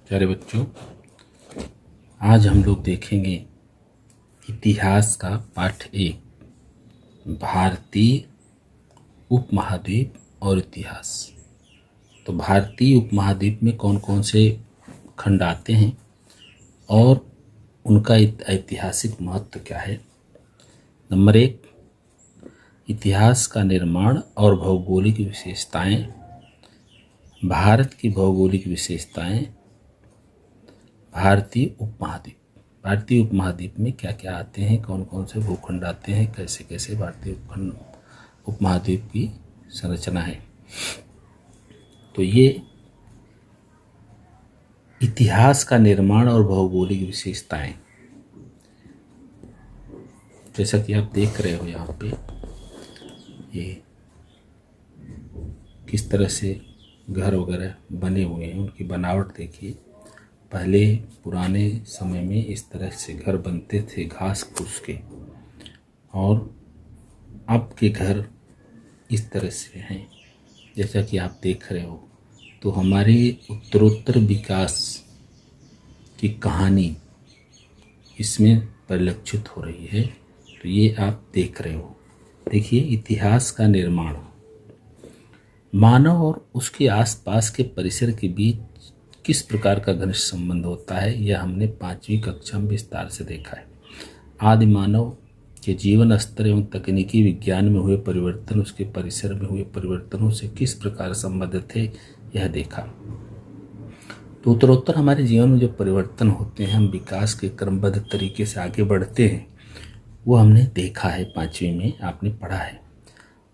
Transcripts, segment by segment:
प्यारे बच्चों, आज हम लोग देखेंगे इतिहास का पाठ 1, भारतीय उपमहाद्वीप और इतिहास। तो भारतीय उपमहाद्वीप में कौन कौन से खंड आते हैं और उनका ऐतिहासिक महत्व क्या है। नंबर 1, इतिहास का निर्माण और भौगोलिक विशेषताएं। भारत की भौगोलिक विशेषताएं। भारतीय उपमहाद्वीप में क्या क्या आते हैं, कौन कौन से भूखंड आते हैं, कैसे कैसे भारतीय उपमहाद्वीप की संरचना है। तो ये इतिहास का निर्माण और भौगोलिक विशेषताएं, जैसा कि आप देख रहे हो यहाँ पे, ये किस तरह से घर वगैरह बने हुए हैं, उनकी बनावट देखिए। पहले पुराने समय में इस तरह से घर बनते थे घास फूस के, और अब के घर इस तरह से हैं जैसा कि आप देख रहे हो। तो हमारे उत्तरोत्तर विकास की कहानी इसमें परिलक्षित हो रही है। तो ये आप देख रहे हो। देखिए, इतिहास का निर्माण। मानव और उसके आसपास के परिसर के बीच किस प्रकार का घनिष्ठ संबंध होता है, यह हमने 5वीं कक्षा में विस्तार से देखा है। आदि मानव के जीवन स्तर एवं तकनीकी विज्ञान में हुए परिवर्तन उसके परिसर में हुए परिवर्तनों से किस प्रकार संबंधित थे, यह देखा। तो उत्तरोत्तर हमारे जीवन में जो परिवर्तन होते हैं, हम विकास के क्रमबद्ध तरीके से आगे बढ़ते हैं, वो हमने देखा है। 5वीं में आपने पढ़ा है।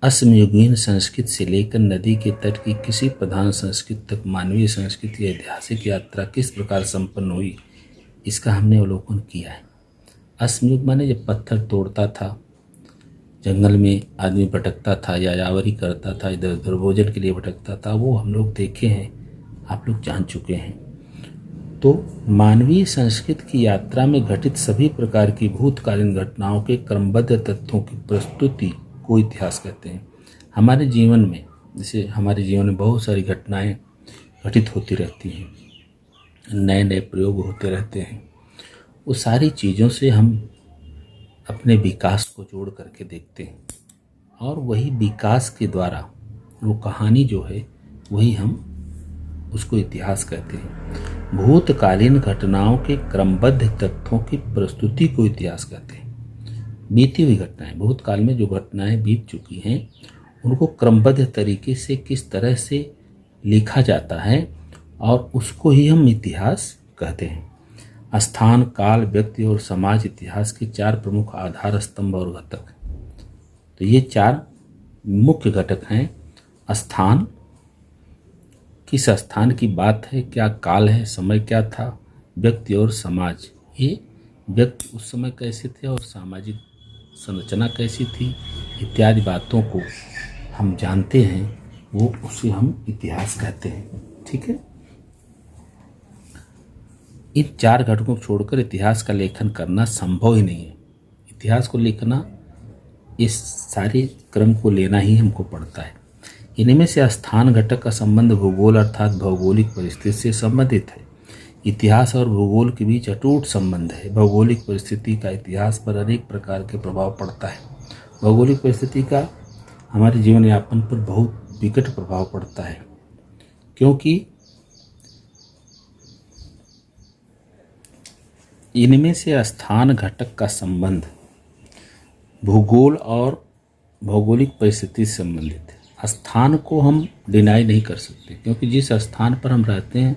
असमयुगीन संस्कृति से लेकर नदी के तट की किसी प्रधान संस्कृति तक मानवीय संस्कृति की ऐतिहासिक यात्रा किस प्रकार संपन्न हुई, इसका हमने अवलोकन किया है। असमयुग माने जब पत्थर तोड़ता था, जंगल में आदमी भटकता था, यायावरी करता था, इधर उधर भोजन के लिए भटकता था, वो हम लोग देखे हैं, आप लोग जान चुके हैं। तो मानवीय संस्कृति की यात्रा में घटित सभी प्रकार की भूतकालीन घटनाओं के क्रमबद्ध तथ्यों की प्रस्तुति को इतिहास कहते हैं। हमारे जीवन में, जैसे हमारे जीवन में बहुत सारी घटनाएं घटित होती रहती हैं, नए नए प्रयोग होते रहते हैं। वो सारी चीज़ों से हम अपने विकास को जोड़ करके देखते हैं, और वही विकास के द्वारा वो कहानी जो है, वही हम उसको इतिहास कहते हैं। भूतकालीन घटनाओं के क्रमबद्ध तथ्यों की प्रस्तुति को इतिहास कहते हैं। बीती हुई घटनाएं, भूतकाल में जो घटनाएं बीत चुकी हैं, उनको क्रमबद्ध तरीके से किस तरह से लिखा जाता है, और उसको ही हम इतिहास कहते हैं। स्थान, काल, व्यक्ति और समाज इतिहास के 4 प्रमुख आधार स्तंभ और घटक। तो ये 4 मुख्य घटक हैं। स्थान, किस स्थान की बात है, क्या काल है, समय क्या था, व्यक्ति और समाज, ये व्यक्ति उस समय कैसे थे और सामाजिक संरचना कैसी थी, इत्यादि बातों को हम जानते हैं, वो उसे हम इतिहास कहते हैं। ठीक है। इन 4 घटकों को छोड़कर इतिहास का लेखन करना संभव ही नहीं है। इतिहास को लिखना, इस सारे क्रम को लेना ही हमको पड़ता है। इनमें से स्थान घटक का संबंध भूगोल अर्थात भौगोलिक परिस्थिति से संबंधित है। इतिहास और भूगोल के बीच अटूट संबंध है। भौगोलिक परिस्थिति का इतिहास पर अनेक प्रकार के प्रभाव पड़ता है। भौगोलिक परिस्थिति का हमारे जीवन यापन पर बहुत विकट प्रभाव पड़ता है, क्योंकि इनमें से स्थान घटक का संबंध भूगोल और भौगोलिक परिस्थिति से संबंधित है। स्थान को हम डिनाई नहीं कर सकते, क्योंकि जिस स्थान पर हम रहते हैं,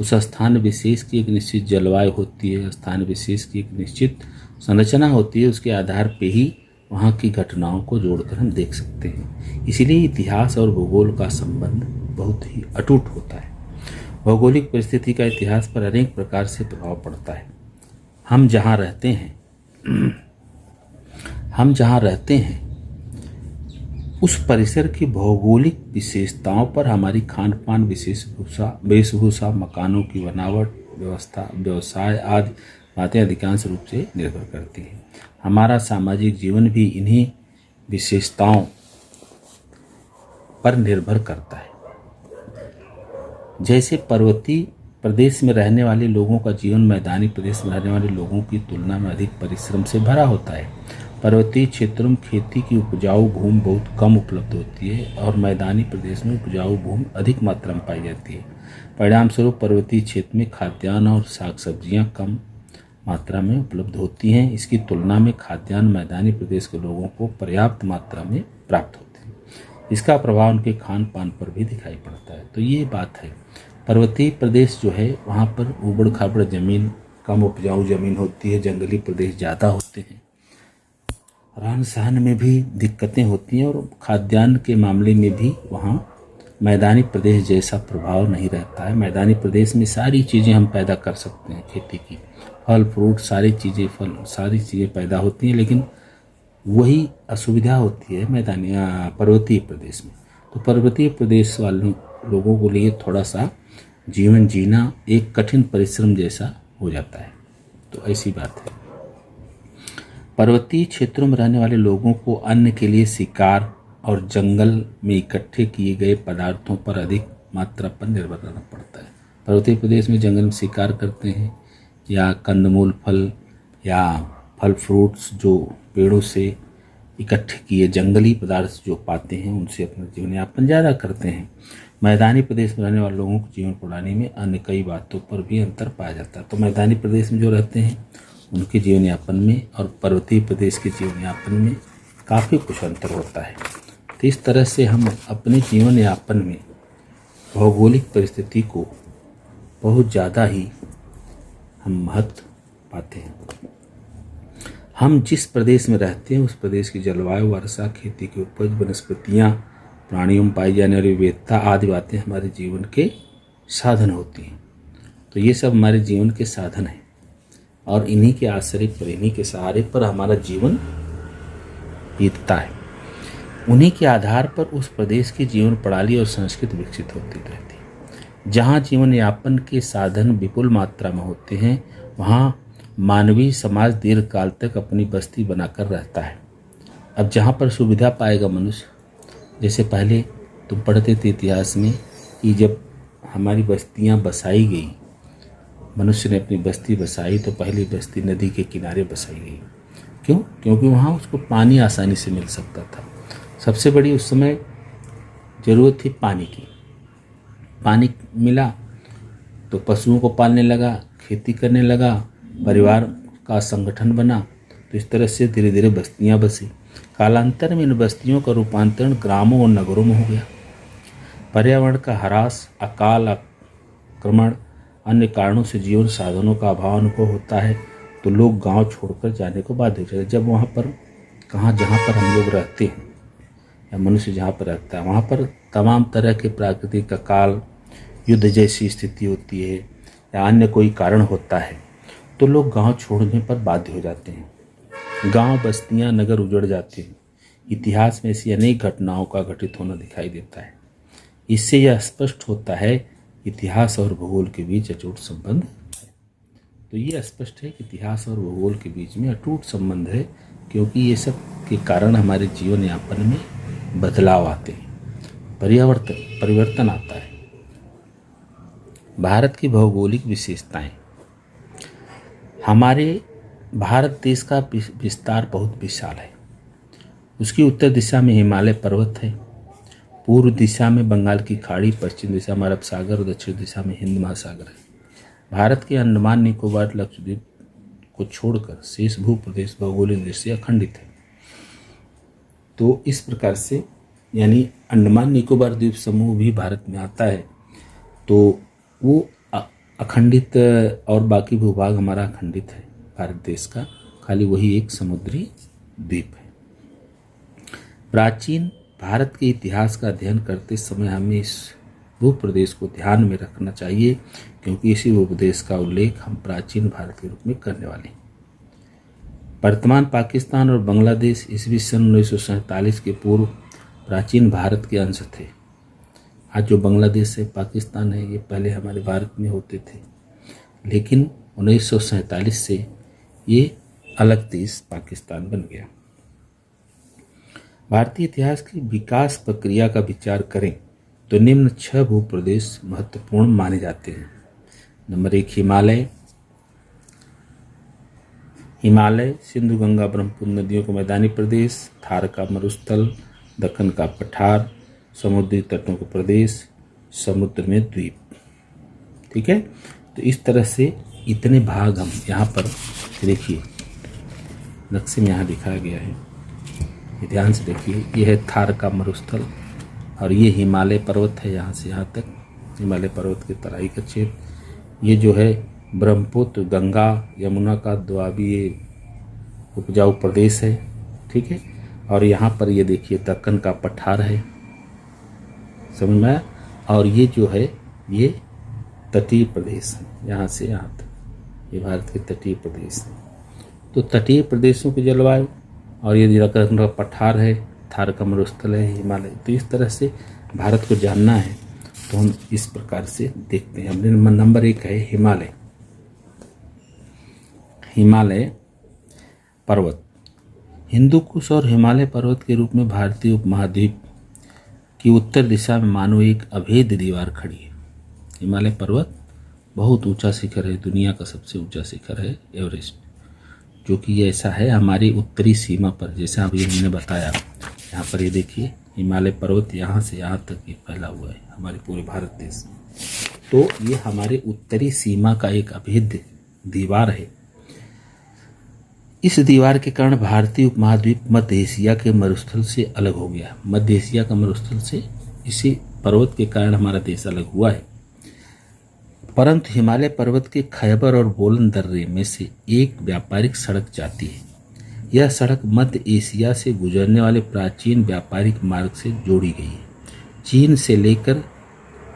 उस स्थान विशेष की एक निश्चित जलवायु होती है, स्थान विशेष की एक निश्चित संरचना होती है। उसके आधार पे ही वहाँ की घटनाओं को जोड़कर हम देख सकते हैं। इसीलिए इतिहास और भूगोल का संबंध बहुत ही अटूट होता है। भौगोलिक परिस्थिति का इतिहास पर अनेक प्रकार से प्रभाव पड़ता है। हम जहाँ रहते हैं उस परिसर की भौगोलिक विशेषताओं पर हमारी खान पान, वेशभूषा, मकानों की बनावट, व्यवस्था, व्यवसाय आदि बातें अधिकांश रूप से निर्भर करती हैं। हमारा सामाजिक जीवन भी इन्हीं विशेषताओं पर निर्भर करता है। जैसे पर्वतीय प्रदेश में रहने वाले लोगों का जीवन मैदानी प्रदेश में रहने वाले लोगों की तुलना में अधिक परिश्रम से भरा होता है। पर्वतीय क्षेत्रों में खेती की उपजाऊ भूमि बहुत कम उपलब्ध होती है और मैदानी प्रदेश में उपजाऊ भूमि अधिक मात्रा में पाई जाती है। परिणाम स्वरूप पर्वतीय क्षेत्र में खाद्यान्न और साग सब्जियाँ कम मात्रा में उपलब्ध होती हैं। इसकी तुलना में खाद्यान्न मैदानी प्रदेश के लोगों को पर्याप्त मात्रा में प्राप्त होते हैं। इसका प्रभाव उनके खान पान पर भी दिखाई पड़ता है। तो ये बात है, पर्वतीय प्रदेश जो है वहाँ पर ऊबड़ खाबड़ ज़मीन, कम उपजाऊ ज़मीन होती है, जंगली प्रदेश ज़्यादा होते हैं, रहन सहन में भी दिक्कतें होती हैं और खाद्यान्न के मामले में भी वहाँ मैदानी प्रदेश जैसा प्रभाव नहीं रहता है। मैदानी प्रदेश में सारी चीज़ें हम पैदा कर सकते हैं, खेती की फल फ्रूट सारी चीज़ें पैदा होती हैं, लेकिन वही असुविधा होती है मैदानी पर्वतीय प्रदेश में। तो पर्वतीय प्रदेश वाले लोगों को लिए थोड़ा सा जीवन जीना एक कठिन परिश्रम जैसा हो जाता है। तो ऐसी बात है। पर्वतीय क्षेत्रों में रहने वाले लोगों को अन्न के लिए शिकार और जंगल में इकट्ठे किए गए पदार्थों पर अधिक मात्रा पर निर्भर रहना पड़ता है। पर्वतीय प्रदेश में जंगल में शिकार करते हैं या कंदमूल फल या फल फ्रूट्स जो पेड़ों से इकट्ठे किए जंगली पदार्थ जो पाते हैं उनसे अपना जीवन यापन ज़्यादा करते हैं। मैदानी प्रदेश में रहने वाले लोगों को जीवन प्रणाली में अन्य कई बातों पर भी अंतर पाया जाता है। तो मैदानी प्रदेश में जो रहते हैं उनके जीवन यापन में और पर्वतीय प्रदेश के जीवन यापन में काफ़ी कुछ अंतर होता है। तो इस तरह से हम अपने जीवन यापन में भौगोलिक परिस्थिति को बहुत ज़्यादा ही हम महत्व पाते हैं। हम जिस प्रदेश में रहते हैं उस प्रदेश की जलवायु, वर्षा, खेती की उपज, वनस्पतियाँ, प्राणियों में पाई जाने वाली विविधता आदि बातें हमारे जीवन के साधन होती हैं। तो ये सब हमारे जीवन के साधन हैं और इन्हीं के आश्रय पर, इन्हीं के सहारे पर हमारा जीवन बीतता है। उन्हीं के आधार पर उस प्रदेश की जीवन प्रणाली और संस्कृति विकसित होती रहती है। जहाँ जीवन यापन के साधन विपुल मात्रा में होते हैं वहाँ मानवीय समाज दीर्घकाल तक अपनी बस्ती बनाकर रहता है। अब जहाँ पर सुविधा पाएगा मनुष्य, जैसे पहले तुम पढ़ते थे इतिहास में कि जब हमारी बस्तियाँ बसाई गई, मनुष्य ने अपनी बस्ती बसाई तो पहली बस्ती नदी के किनारे बसाई गई। क्यों? क्योंकि वहाँ उसको पानी आसानी से मिल सकता था। सबसे बड़ी उस समय ज़रूरत थी पानी की। पानी मिला तो पशुओं को पालने लगा, खेती करने लगा, परिवार का संगठन बना। तो इस तरह से धीरे धीरे बस्तियाँ बसी। कालांतर में इन बस्तियों का रूपांतरण ग्रामों और नगरों में हो गया। पर्यावरण का ह्रास, अकाल, आक्रमण, अन्य कारणों से जीवन साधनों का अभाव अनुभव होता है तो लोग गांव छोड़कर जाने को बाध्य हो जाते हैं। जब वहाँ पर जहाँ पर हम लोग रहते हैं या मनुष्य जहाँ पर रहता है वहाँ पर तमाम तरह के प्राकृतिक अकाल, युद्ध जैसी स्थिति होती है या अन्य कोई कारण होता है तो लोग गांव छोड़ने पर बाध्य हो जाते हैं। गांव, बस्तियां, नगर उजड़ जाते हैं। इतिहास में ऐसी अनेक घटनाओं का घटित होना दिखाई देता है। इससे यह स्पष्ट होता है इतिहास और भूगोल के बीच अटूट संबंध है। तो ये स्पष्ट है कि इतिहास और भूगोल के बीच में अटूट संबंध है, क्योंकि ये सब के कारण हमारे जीवन यापन में बदलाव आते हैं, परिवर्तन आता है। भारत की भौगोलिक विशेषताएं। हमारे भारत देश का विस्तार बहुत विशाल है। उसकी उत्तर दिशा में हिमालय पर्वत है, पूर्व दिशा में बंगाल की खाड़ी, पश्चिम दिशा में अरब सागर और दक्षिण दिशा में हिंद महासागर है। भारत के अंडमान निकोबार लक्षद्वीप को छोड़कर शेष भू प्रदेश भौगोलिक दृष्टि से अखंडित है। तो इस प्रकार से यानी अंडमान निकोबार द्वीप समूह भी भारत में आता है तो वो अखंडित और बाकी भूभाग हमारा अखंडित है भारत देश का, खाली वही एक समुद्री द्वीप है। प्राचीन भारत के इतिहास का अध्ययन करते समय हमें इस भूप्रदेश को ध्यान में रखना चाहिए, क्योंकि इसी भूप्रदेश का उल्लेख हम प्राचीन भारत के रूप में करने वाले हैं। वर्तमान पाकिस्तान और बांग्लादेश ईस्वी सन 1947 के पूर्व प्राचीन भारत के अंश थे। आज जो बांग्लादेश है, पाकिस्तान है, ये पहले हमारे भारत में होते थे, लेकिन 1947 से ये अलग देश पाकिस्तान बन गया। भारतीय इतिहास की विकास प्रक्रिया का विचार करें तो निम्न 6 भूप्रदेश महत्वपूर्ण माने जाते हैं। नंबर 1 हिमालय। हिमालय सिंधु गंगा ब्रह्मपुत्र नदियों का मैदानी प्रदेश, थार का मरुस्थल, दक्कन का पठार, समुद्री तटों का प्रदेश, समुद्र में द्वीप। ठीक है, तो इस तरह से इतने भाग हम यहाँ पर देखिए नक्शे में यहाँ दिखाया गया है, ये ध्यान से देखिए। ये है थार का मरुस्थल और ये हिमालय पर्वत है, यहाँ से यहाँ तक हिमालय पर्वत की तराई का क्षेत्र। ये जो है ब्रह्मपुत्र गंगा यमुना का द्वीपीय उपजाऊ प्रदेश है। ठीक है, और यहाँ पर ये देखिए दक्कन का पठार है, समझ में आया। और ये जो है ये तटीय प्रदेश है, यहाँ से यहाँ तक ये भारत के तटीय प्रदेश है। तो तटीय प्रदेशों की जलवायु और ये दक्कन का पठार है, थार का मरुस्थल है, हिमालय। तो इस तरह से भारत को जानना है तो हम इस प्रकार से देखते हैं। हमने नंबर 1 है हिमालय। हिमालय पर्वत हिंदू कुश और हिमालय पर्वत के रूप में भारतीय उपमहाद्वीप की उत्तर दिशा में मानो एक अभेद दीवार खड़ी है। हिमालय पर्वत बहुत ऊंचा शिखर है, दुनिया का सबसे ऊंचा शिखर है एवरेस्ट, जो कि ऐसा है हमारी उत्तरी सीमा पर, जैसा अभी हमने बताया। यहाँ पर ये देखिए हिमालय पर्वत यहाँ से यहाँ तक ये फैला हुआ है हमारे पूरे भारत देश में। तो ये हमारे उत्तरी सीमा का एक अभेद्य दीवार है। इस दीवार के कारण भारतीय उपमहाद्वीप मध्य एशिया के मरुस्थल से अलग हो गया। मध्य एशिया का मरुस्थल से इसी पर्वत के कारण हमारा देश अलग हुआ है। परंतु हिमालय पर्वत के खैबर और बोलन दर्रे में से एक व्यापारिक सड़क जाती है। यह सड़क मध्य एशिया से गुजरने वाले प्राचीन व्यापारिक मार्ग से जोड़ी गई है। चीन से लेकर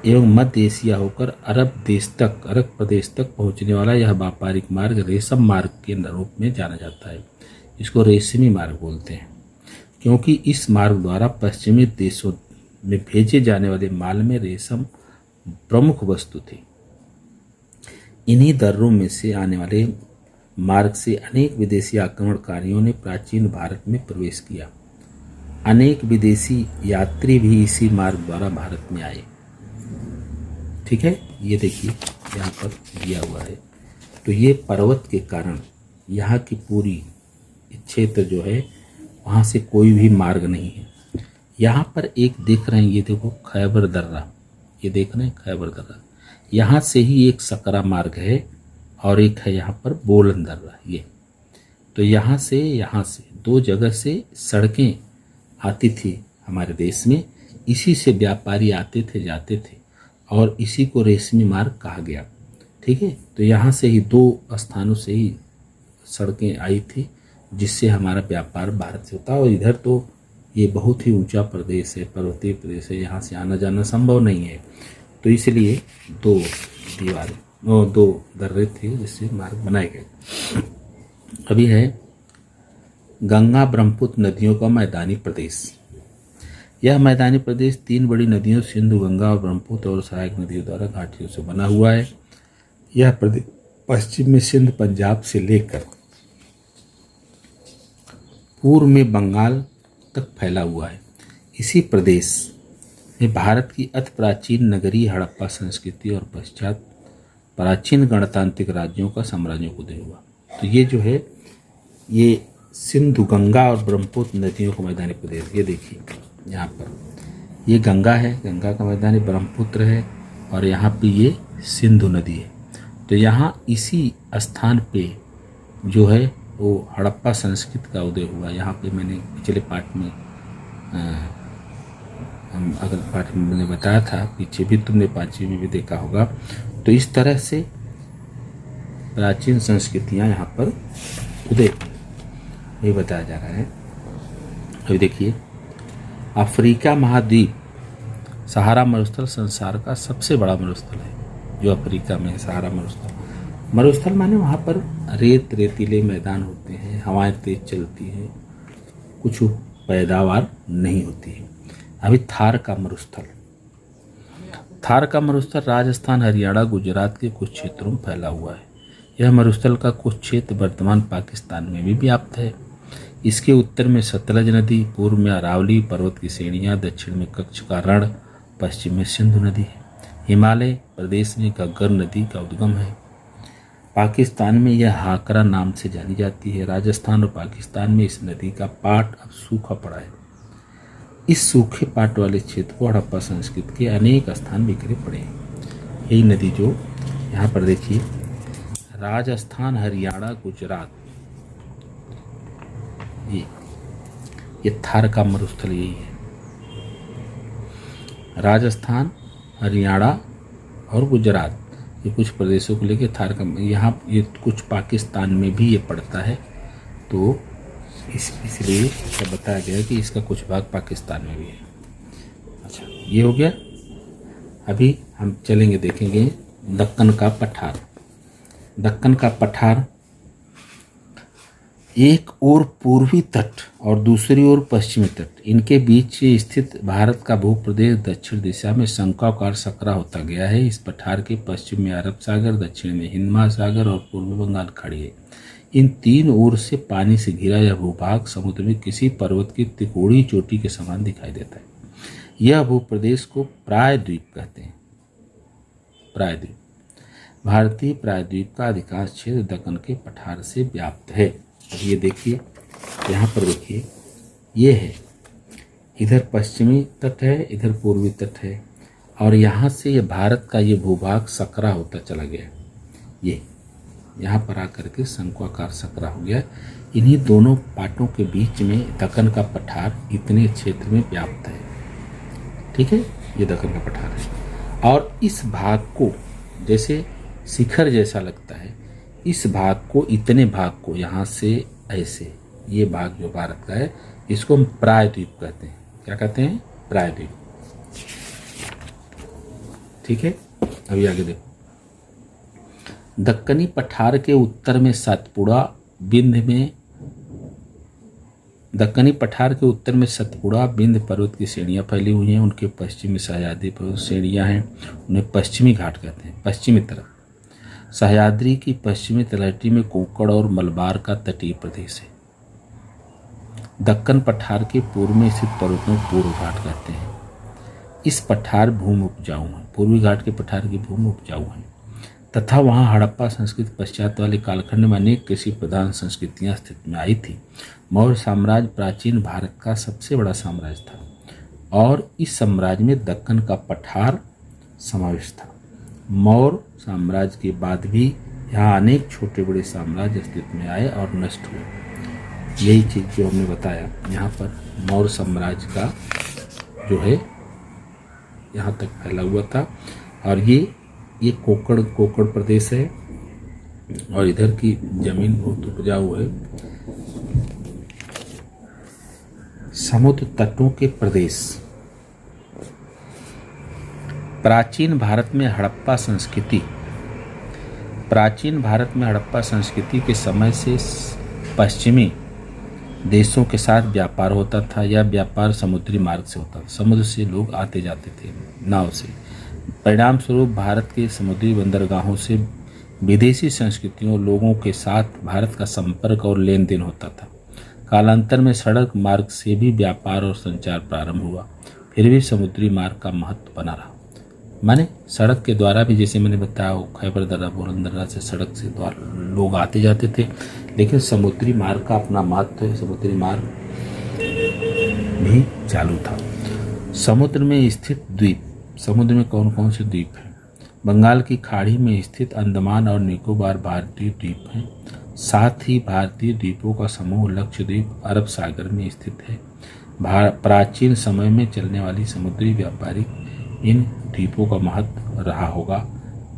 एवं मध्य एशिया होकर अरब प्रदेश तक पहुंचने वाला यह व्यापारिक मार्ग रेशम मार्ग के रूप में जाना जाता है। इसको रेशमी मार्ग बोलते हैं, क्योंकि इस मार्ग द्वारा पश्चिमी देशों में भेजे जाने वाले माल में रेशम प्रमुख वस्तु थी। इन्हीं दर्रों में से आने वाले मार्ग से अनेक विदेशी आक्रमणकारियों ने प्राचीन भारत में प्रवेश किया। अनेक विदेशी यात्री भी इसी मार्ग द्वारा भारत में आए। ठीक है, ये देखिए यहाँ पर दिया हुआ है। तो ये पर्वत के कारण यहाँ की पूरी क्षेत्र जो है वहाँ से कोई भी मार्ग नहीं है। यहाँ पर एक देख रहे हैं, ये देखो खैबर दर्रा, ये देख रहे हैं खैबर दर्रा, यहाँ से ही एक सकरा मार्ग है और एक है यहाँ पर बोलन दर्रा। ये तो यहाँ से 2 जगह से सड़कें आती थी हमारे देश में। इसी से व्यापारी आते थे जाते थे और इसी को रेशमी मार्ग कहा गया। ठीक है, तो यहाँ से ही 2 स्थानों से ही सड़कें आई थी जिससे हमारा व्यापार भारत से होता। और इधर तो ये बहुत ही ऊंचा प्रदेश है, पर्वतीय प्रदेश है, यहाँ से आना जाना संभव नहीं है। तो इसलिए 2 दर्रे थे जिससे मार्ग बनाए गए। अभी है गंगा ब्रह्मपुत्र नदियों का मैदानी प्रदेश। यह मैदानी प्रदेश 3 बड़ी नदियों सिंधु गंगा और ब्रह्मपुत्र और सहायक नदियों द्वारा घाटियों से बना हुआ है। यह प्रदेश पश्चिम में सिंध पंजाब से लेकर पूर्व में बंगाल तक फैला हुआ है। इसी प्रदेश में भारत की अति प्राचीन नगरीय हड़प्पा संस्कृति और पश्चात प्राचीन गणतांत्रिक राज्यों का साम्राज्यों को उदय हुआ। तो ये जो है ये सिंधु गंगा और ब्रह्मपुत्र नदियों का मैदानी प्रदेश। ये देखिए यहाँ पर ये गंगा है, गंगा का मैदानी, ब्रह्मपुत्र है और यहाँ पे ये सिंधु नदी है। तो यहाँ इसी स्थान पे जो है वो हड़प्पा संस्कृति का उदय हुआ। यहाँ पे मैंने पिछले पार्ट में अगले पार्ट में मैंने बताया था, पीछे भी तुमने 5वीं में भी देखा होगा। तो इस तरह से प्राचीन संस्कृतियाँ यहाँ पर उदय ये बताया जा रहा है। अभी देखिए अफ्रीका महाद्वीप सहारा मरुस्थल संसार का सबसे बड़ा मरुस्थल है जो अफ्रीका में है। सहारा मरुस्थल माने वहाँ पर रेतीले मैदान होते हैं, हवाएं तेज चलती हैं, कुछ पैदावार नहीं होती है। अभी थार का मरुस्थल राजस्थान, हरियाणा, गुजरात के कुछ क्षेत्रों में फैला हुआ है। यह मरुस्थल का कुछ क्षेत्र वर्तमान पाकिस्तान में भी व्याप्त है। इसके उत्तर में सतलज नदी, पूर्व में अरावली पर्वत की श्रेणियाँ, दक्षिण में कच्छ का रण, पश्चिम में सिंधु नदी है। हिमालय प्रदेश में घग्गर नदी का उद्गम है। पाकिस्तान में यह हाकरा नाम से जानी जाती है। राजस्थान और पाकिस्तान में इस नदी का पाट अब सूखा पड़ा है। इस सूखे पाट वाले क्षेत्र को हड़प्पा संस्कृति के अनेक स्थान बिखरे पड़े हैं। यही नदी जो यहाँ पर देखिए, राजस्थान, हरियाणा, गुजरात, ये थार का मरुस्थल यही है। राजस्थान, हरियाणा और गुजरात, ये कुछ प्रदेशों को लेकर थार का, यहाँ ये कुछ पाकिस्तान में भी ये पड़ता है। तो इसलिए सब बताया गया कि इसका कुछ भाग पाकिस्तान में भी है। अच्छा, ये हो गया। अभी हम चलेंगे, देखेंगे दक्कन का पठार। दक्कन का पठार एक ओर पूर्वी तट और दूसरी ओर पश्चिमी तट, इनके बीच स्थित भारत का भूप्रदेश दक्षिण दिशा में शंक्वाकार सकरा होता गया है। इस पठार के पश्चिम में अरब सागर, दक्षिण में हिंद महासागर और पूर्वी बंगाल खाड़ी है। इन तीन ओर से पानी से घिरा यह भूभाग समुद्र में किसी पर्वत की त्रिकोणीय चोटी के समान दिखाई देता है। यह भूप्रदेश को प्रायद्वीप कहते हैं। प्रायद्वीप, भारतीय प्रायद्वीप का अधिकांश क्षेत्र दक्कन के पठार से व्याप्त है। अब ये देखिए, यहाँ पर देखिए, ये है, इधर पश्चिमी तट है, इधर पूर्वी तट है, और यहाँ से ये भारत का ये भूभाग सकरा होता चला गया। ये यहाँ पर आकर के शंक्वाकार सकरा हो गया। इन्हीं दोनों पाटों के बीच में दक्कन का पठार इतने क्षेत्र में व्याप्त है। ठीक है, ये दक्कन का पठार है। और इस भाग को जैसे शिखर जैसा लगता है, इस भाग को, इतने भाग को यहाँ से ऐसे, ये भाग जो भारत का है, इसको हम प्रायद्वीप कहते हैं। क्या कहते हैं? प्रायद्वीप। ठीक है, अभी आगे देखो। दक्कनी पठार के उत्तर में सतपुड़ा, विंध्य में, दक्कनी पठार के उत्तर में सतपुड़ा विंध्य पर्वत की श्रेणियाँ फैली हुई हैं। उनके पश्चिम में सह्याद्री पर्वत श्रेणियाँ हैं, उन्हें पश्चिमी घाट कहते हैं। पश्चिमी तरफ सह्याद्री की पश्चिमी तलहटी में कोंकण और मलबार का तटीय प्रदेश है। दक्कन पठार के पूर्व में स्थित पर्वतों को पूर्व घाट कहते हैं। इस पठार भूमि उपजाऊ है। पूर्वी घाट के पठार की भूमि उपजाऊ है तथा वहाँ हड़प्पा संस्कृति पश्चात वाले कालखंड में अनेक कृषि प्रधान संस्कृतियाँ अस्तित्व में आई थी। मौर्य साम्राज्य प्राचीन भारत का सबसे बड़ा साम्राज्य था और इस साम्राज्य में दक्कन का पठार समावेश था। मौर्य साम्राज्य के बाद भी यहाँ अनेक छोटे बड़े साम्राज्य अस्तित्व में आए और नष्ट हुए। यही चीज़ जो हमने बताया, यहाँ पर मौर्य साम्राज्य का जो है यहाँ तक फैला हुआ था। और ये कोंकण प्रदेश है और इधर की जमीन बहुत उपजाऊ है। समुद्र तटों के प्रदेश। प्राचीन भारत में हड़प्पा संस्कृति के समय से पश्चिमी देशों के साथ व्यापार होता था। यह व्यापार समुद्री मार्ग से होता था। समुद्र से लोग आते जाते थे नाव से। परिणाम स्वरूप भारत के समुद्री बंदरगाहों से विदेशी संस्कृतियों लोगों के साथ भारत का संपर्क और लेन देन होता था। कालांतर में सड़क मार्ग से भी व्यापार और संचार प्रारंभ हुआ, फिर भी समुद्री मार्ग का महत्व बना रहा। माने सड़क के द्वारा भी, जैसे मैंने बताया, खैबर दर्रा, बोलन दर्रा से सड़क से द्वारा लोग आते जाते थे, लेकिन समुद्री मार्ग का अपना महत्व है। समुद्री मार्ग भी चालू था। समुद्र में स्थित द्वीप। समुद्र में कौन कौन से द्वीप हैं? बंगाल की खाड़ी में स्थित अंडमान और निकोबार भारतीय द्वीप हैं। साथ ही भारतीय द्वीपों का समूह लक्षद्वीप अरब सागर में स्थित है। प्राचीन समय में चलने वाली समुद्री व्यापारी इन द्वीपों का महत्व रहा होगा।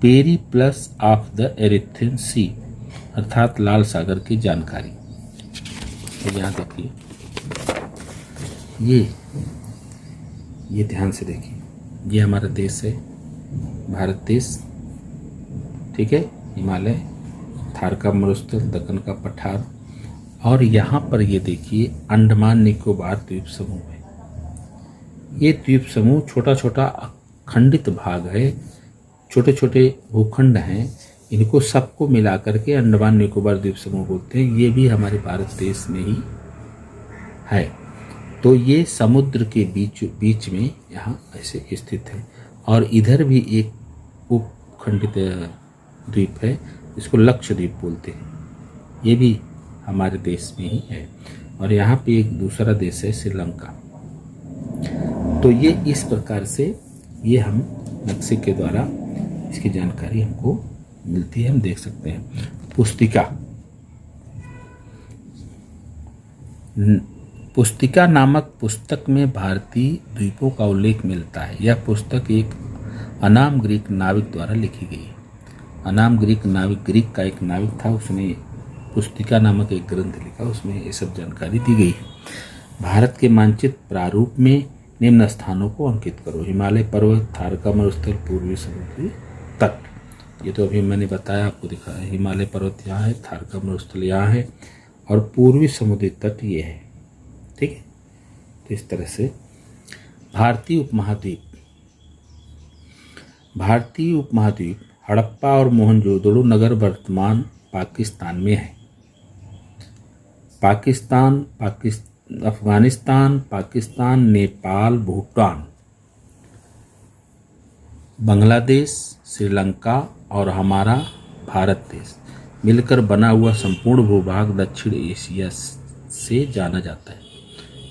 Periplus of the Erythraean Sea, अर्थात लाल सागर की जानकारी। तो यहाँ देखिए, ये ध्यान से देखिए, ये हमारा देश है, भारत देश। ठीक है, हिमालय, थार का मरुस्थल, दक्कन का पठार, और यहाँ पर ये देखिए अंडमान निकोबार द्वीप समूह है। ये द्वीप समूह छोटा छोटा अखंडित भाग है, छोटे छोटे भूखंड हैं। इनको सबको मिलाकर के अंडमान निकोबार द्वीप समूह बोलते हैं। ये भी हमारे भारत देश में ही है। तो ये समुद्र के बीच में यहाँ ऐसे स्थित है और इधर भी एक उपखंडित द्वीप है, इसको लक्षद्वीप बोलते हैं, ये भी हमारे देश में ही है। और यहाँ पे एक दूसरा देश है श्रीलंका। तो ये इस प्रकार से ये हम नक्शे के द्वारा इसकी जानकारी हमको मिलती है, हम देख सकते हैं। पुस्तिका नामक पुस्तक में भारतीय द्वीपों का उल्लेख मिलता है। यह पुस्तक एक अनाम ग्रीक नाविक द्वारा लिखी गई है। अनाम ग्रीक नाविक, ग्रीक का एक नाविक था, उसने पुस्तिका नामक एक ग्रंथ लिखा, उसमें ये सब जानकारी दी गई है। भारत के मानचित्र प्रारूप में निम्न स्थानों को अंकित करो। हिमालय पर्वत, थारका मरुस्थल, पूर्वी समुद्री तट। ये तो अभी मैंने बताया, आपको दिखा है। हिमालय पर्वत यहाँ है, थारका मरुस्थल यहाँ है और पूर्वी समुद्री तट ये है। ठीक है, तो इस तरह से भारतीय उपमहाद्वीप हड़प्पा और मोहनजोदड़ो नगर वर्तमान पाकिस्तान में है। अफगानिस्तान, पाकिस्तान, नेपाल, भूटान, बांग्लादेश, श्रीलंका और हमारा भारत देश मिलकर बना हुआ संपूर्ण भूभाग दक्षिण एशिया से जाना जाता है।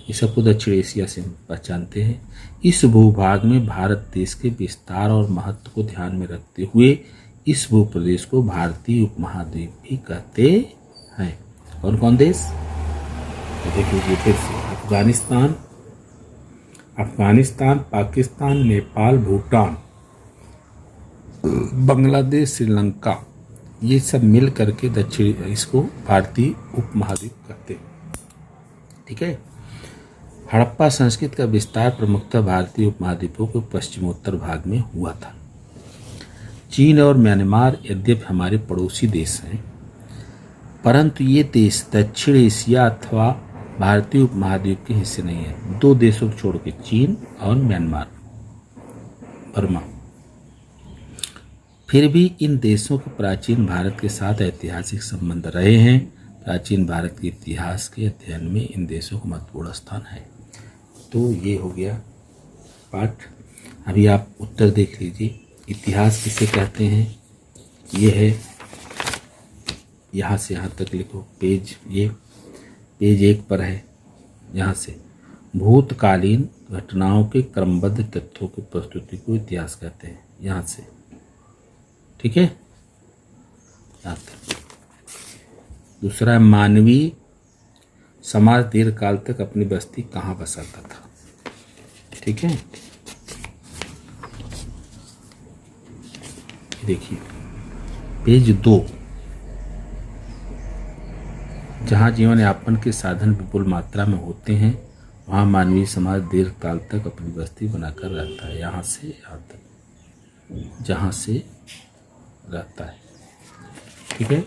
ये सबको दक्षिण एशिया से पहचानते हैं। इस भूभाग में भारत देश के विस्तार और महत्व को ध्यान में रखते हुए इस भूप्रदेश को भारतीय उपमहाद्वीप भी कहते हैं। कौन कौन देश? देख लीजिए फिर से, अफगानिस्तान, पाकिस्तान, नेपाल, भूटान, बांग्लादेश, श्रीलंका, ये सब मिल करके दक्षिण इसको भारतीय उपमहाद्वीप कहते हैं। ठीक है। हड़प्पा संस्कृति का विस्तार प्रमुखतः भारतीय उपमहाद्वीपों के पश्चिमोत्तर भाग में हुआ था। चीन और म्यांमार यद्यपि हमारे पड़ोसी देश हैं, परंतु ये देश दक्षिण एशिया अथवा भारतीय उपमहाद्वीप के हिस्से नहीं है। दो देशों को छोड़ के, चीन और म्यांमार, बर्मा। फिर भी इन देशों के प्राचीन भारत के साथ ऐतिहासिक संबंध रहे हैं। प्राचीन भारत के इतिहास के अध्ययन में इन देशों का महत्वपूर्ण स्थान है। तो ये हो गया पाठ। अभी आप उत्तर देख लीजिए। इतिहास किसे कहते हैं? ये है, यहाँ से यहाँ तक लिखो। पेज 1 पर है। यहाँ से भूतकालीन घटनाओं के क्रमबद्ध तथ्यों की प्रस्तुति को इतिहास कहते हैं। यहाँ से, ठीक है। यहाँ तक। दूसरा, मानवीय समाज दीर्घ काल तक अपनी बस्ती कहाँ बसाता था। ठीक है। देखिए पेज 2, जहाँ जीवन यापन के साधन विपुल मात्रा में होते हैं वहाँ मानवीय समाज दीर्घ काल तक अपनी बस्ती बनाकर रहता है। यहाँ से यहाँ तक, जहाँ से रहता है। ठीक है।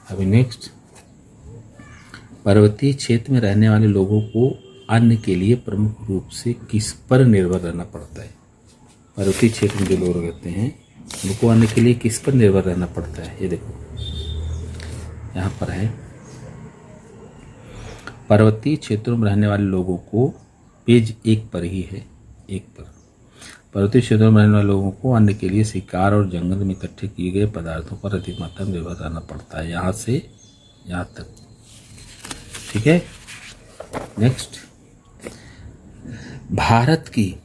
अभी नेक्स्ट, पर्वतीय क्षेत्र में रहने वाले लोगों को अन्न के लिए प्रमुख रूप से किस पर निर्भर रहना पड़ता है? पर्वतीय क्षेत्र में जो लोग रहते हैं उनको अन्न के लिए किस पर निर्भर रहना पड़ता है? ये देखो यहाँ पर है, पर्वतीय क्षेत्रों में रहने वाले लोगों को, पेज 1 पर ही है, 1 पर। पर्वतीय क्षेत्रों में रहने वाले लोगों को अन्न के लिए शिकार और जंगल में इकट्ठे किए गए पदार्थों पर अधिक मात्रा में निर्भर रहना पड़ता है। यहाँ से यहाँ तक। ठीक है। नेक्स्ट, भारत की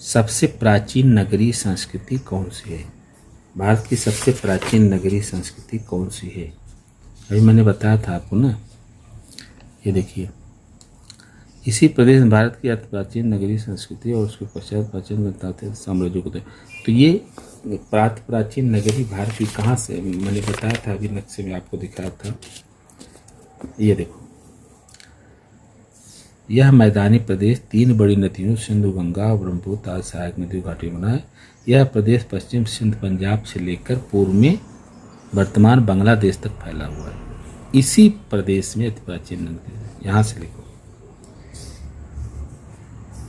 सबसे प्राचीन नगरीय संस्कृति कौन सी है? भारत की सबसे प्राचीन नगरीय संस्कृति कौन सी है? अभी मैंने बताया था आपको ना। ये देखिए, इसी प्रदेश में भारत की अति प्राचीन नगरीय संस्कृति और उसके पश्चात प्राचीन गणतंत्र साम्राज्य को। तो ये प्राचीन नगरी भारत की कहाँ से? मैंने बताया था, अभी नक्शे में आपको दिखाया था। ये देखो, यह मैदानी प्रदेश 3 बड़ी नदियों सिंधु, गंगा और ब्रह्मपुत्र आदि सहायक नदियों घाटी बना है। यह प्रदेश पश्चिम सिंध, पंजाब से लेकर पूर्व में वर्तमान बांग्लादेश तक फैला हुआ है। इसी प्रदेश में अति प्राचीन नदी, यहाँ से लिखो,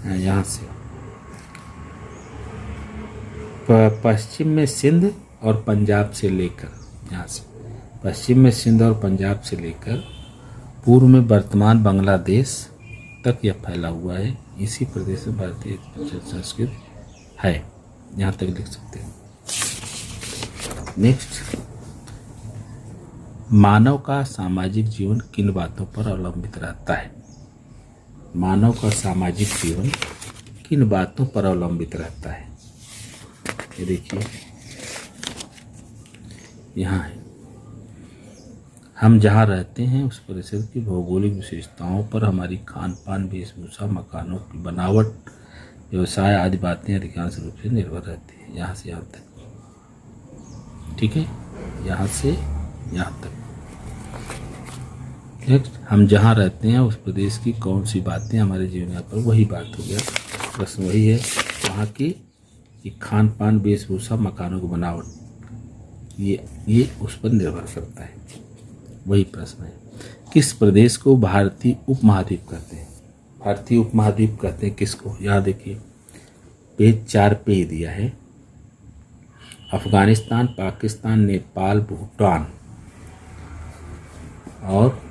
यहाँ से पश्चिम में सिंध और पंजाब से लेकर, यहाँ से पश्चिम में सिंध और पंजाब से लेकर पूर्व में वर्तमान बांग्लादेश तक यह फैला हुआ है। इसी प्रदेश में भारतीय संस्कृति है, यहाँ तक लिख सकते हैं। नेक्स्ट, मानव का सामाजिक जीवन किन बातों पर अवलंबित रहता है? मानव का सामाजिक जीवन किन बातों पर अवलंबित रहता है? ये देखिए यहाँ है, हम जहाँ रहते हैं उस परिसर की भौगोलिक विशेषताओं पर हमारी खान पान, वेशभूषा, मकानों की बनावट, व्यवसाय आदि बातें अधिकांश रूप से निर्भर रहती है। यहाँ से यहाँ तक, ठीक है, यहाँ से यहाँ तक। नेक्स्ट, हम जहाँ रहते हैं उस प्रदेश की कौन सी बातें हमारे जीवन पर, वही बात हो गया, प्रश्न वही है, वहाँ की खान पान, वेशभूषा, मकानों की बनावट, ये उस पर निर्भर करता है, वही प्रश्न है। किस प्रदेश को भारतीय उपमहाद्वीप कहते हैं? भारतीय उपमहाद्वीप कहते हैं किसको? यहाँ देखिए पेज 4 पे ही दिया है, अफगानिस्तान, पाकिस्तान, नेपाल, भूटान और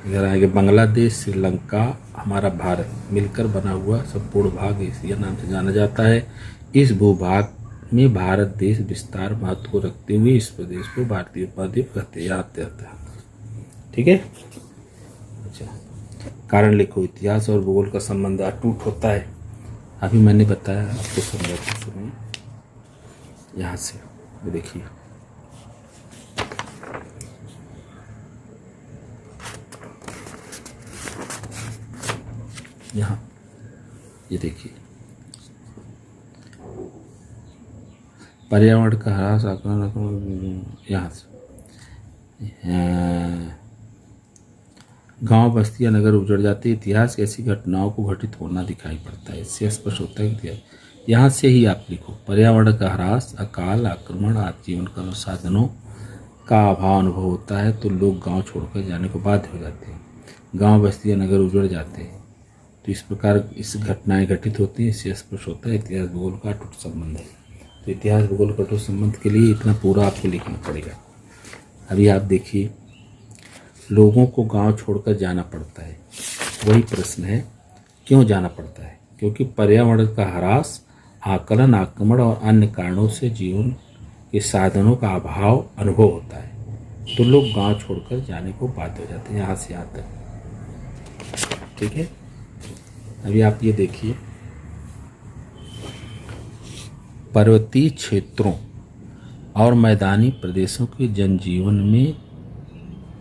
इधर आएंगे बांग्लादेश, श्रीलंका, हमारा भारत मिलकर बना हुआ संपूर्ण भाग एशिया नाम से जाना जाता है। इस भूभाग में भारत देश विस्तार महत्व को रखते हुए इस प्रदेश को भारतीय उपमहाद्वीप कहते हैं। याद रहता है, ठीक है। अच्छा, कारण लिखो, इतिहास और भूगोल का संबंध अटूट होता है। अभी मैंने बताया आपको समझाते समय, यहाँ से देखिए यहाँ, ये देखिए पर्यावरण का ह्रास, यहाँ से गांव, बस्तियां, नगर उजड़ जाते, इतिहास ऐसी घटनाओं को घटित होना दिखाई पड़ता है। इससे स्पष्ट होता है कि यहाँ से ही आप लिखो, पर्यावरण का ह्रास, अकाल, आक्रमण आदि जीवन का साधनों का अभाव अनुभव होता है तो लोग गांव छोड़कर जाने को बाध्य हो जाते हैं। गांव, बस्तियां, नगर उजड़ जाते हैं, तो इस प्रकार इस घटनाएं घटित होती हैं। इससे स्पष्ट होता है इतिहास भूगोल का अटूट संबंध है। तो इतिहास भूगोल का अटूट संबंध के लिए इतना पूरा आपको लिखना पड़ेगा। अभी आप देखिए, लोगों को गांव छोड़कर जाना पड़ता है, वही प्रश्न है, क्यों जाना पड़ता है? क्योंकि पर्यावरण का ह्रास, आकलन, आक्रमण और अन्य कारणों से जीवन के साधनों का अभाव अनुभव होता है, तो लोग गांव छोड़कर जाने को बाध्य हो जाते हैं। यहाँ से यहाँ तक, ठीक है। अभी आप ये देखिए, पर्वतीय क्षेत्रों और मैदानी प्रदेशों के जनजीवन में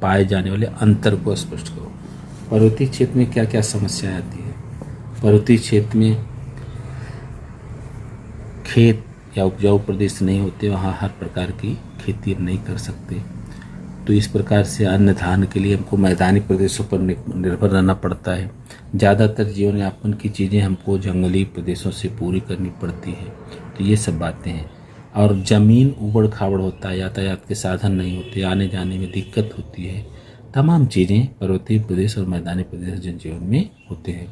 पाए जाने वाले अंतर को स्पष्ट करो। पर्वतीय क्षेत्र में क्या क्या समस्याएं आती है? पर्वतीय क्षेत्र में खेत या उपजाऊ प्रदेश नहीं होते, वहाँ हर प्रकार की खेती नहीं कर सकते, तो इस प्रकार से अन्न धान के लिए हमको मैदानी प्रदेशों पर निर्भर रहना पड़ता है। ज़्यादातर जीवन यापन की चीज़ें हमको जंगली प्रदेशों से पूरी करनी पड़ती है। तो ये सब बातें हैं। और ज़मीन उबड़ खाबड़ होता है, यातायात के साधन नहीं होते, आने जाने में दिक्कत होती है। तमाम चीज़ें पर्वतीय प्रदेश और मैदानी प्रदेश जनजीवन में होते हैं।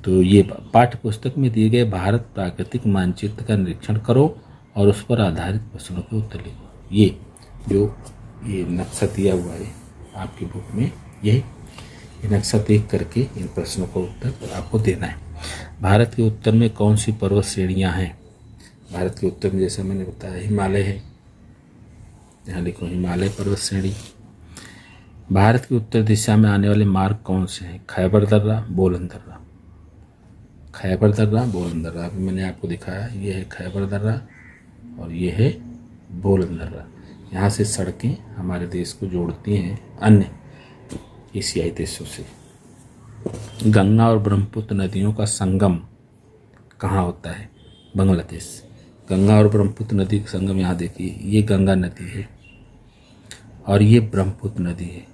तो ये पाठ्य पुस्तक में दिए गए भारत प्राकृतिक मानचित्र का निरीक्षण करो और उस पर आधारित प्रश्नों के उत्तर लिखो। ये जो ये नक्शा दिया हुआ है आपकी बुक में, ये नक्शा देख करके इन प्रश्नों का उत्तर आपको देना है। भारत के उत्तर में कौन सी पर्वत श्रेणियाँ हैं? भारत के उत्तर में जैसे मैंने बताया हिमालय है, यहाँ लिखो हिमालय पर्वत श्रेणी। भारत की उत्तर दिशा में आने वाले मार्ग कौन से हैं? खैबर दर्रा, बोलन दर्रा। खैबर दर्रा, बोलन दर्रा अभी मैंने आपको दिखाया, ये है खैबर दर्रा और ये है बोलन दर्रा। यहाँ से सड़कें हमारे देश को जोड़ती हैं अन्य एशियाई देशों से। गंगा और ब्रह्मपुत्र नदियों का संगम कहाँ होता है? बांग्लादेश। गंगा और ब्रह्मपुत्र नदी का संगम यहाँ देखिए, ये गंगा नदी है और ये ब्रह्मपुत्र नदी है।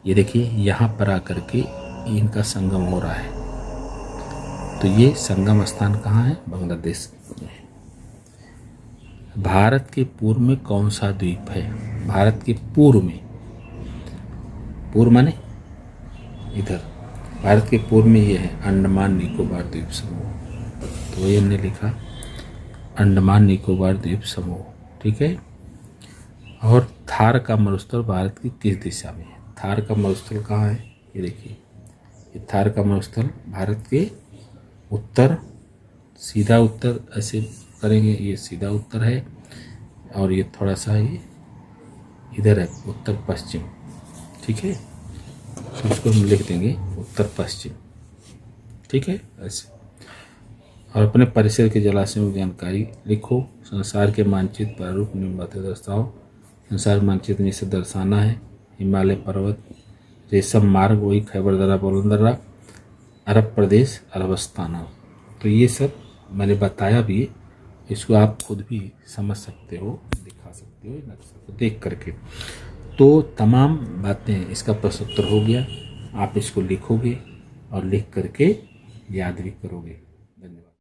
ये देखिए यहाँ पर आकर के इनका संगम हो रहा है। तो ये संगम स्थान कहाँ है? बांग्लादेश में। भारत के पूर्व में कौन सा द्वीप है? भारत के पूर्व में, पूर्व माने इधर, भारत के पूर्व में ये है अंडमान निकोबार द्वीप समूह। तो वही हमने लिखा अंडमान निकोबार द्वीप समूह, ठीक है। और थार का मरुस्थल भारत की किस दिशा में है? थार का मरुस्थल कहाँ है? ये देखिए, ये थार का मरुस्थल भारत के उत्तर सीधा उत्तर ऐसे करेंगे, ये सीधा उत्तर है, और ये थोड़ा सा ये इधर है उत्तर पश्चिम, ठीक है। तो इसको हम लिख देंगे उत्तर पश्चिम, ठीक है ऐसे। और अपने परिसर के जलाशयों की जानकारी लिखो। संसार के मानचित्र प्रारूप निम्न बातें दर्शाओ। संसार मानचित्र में इसे दर्शाना है। हिमालय पर्वत, रेशम मार्ग वही खैबर दर्रा बुलंद दर्रा, अरब प्रदेश, अरबस्तान। तो ये सब मैंने बताया भी, इसको आप खुद भी समझ सकते हो, दिखा सकते हो नक्शा को देख करके। तो तमाम बातें, इसका प्रश्नोत्तर हो गया। आप इसको लिखोगे और लिख करके याद भी करोगे। धन्यवाद।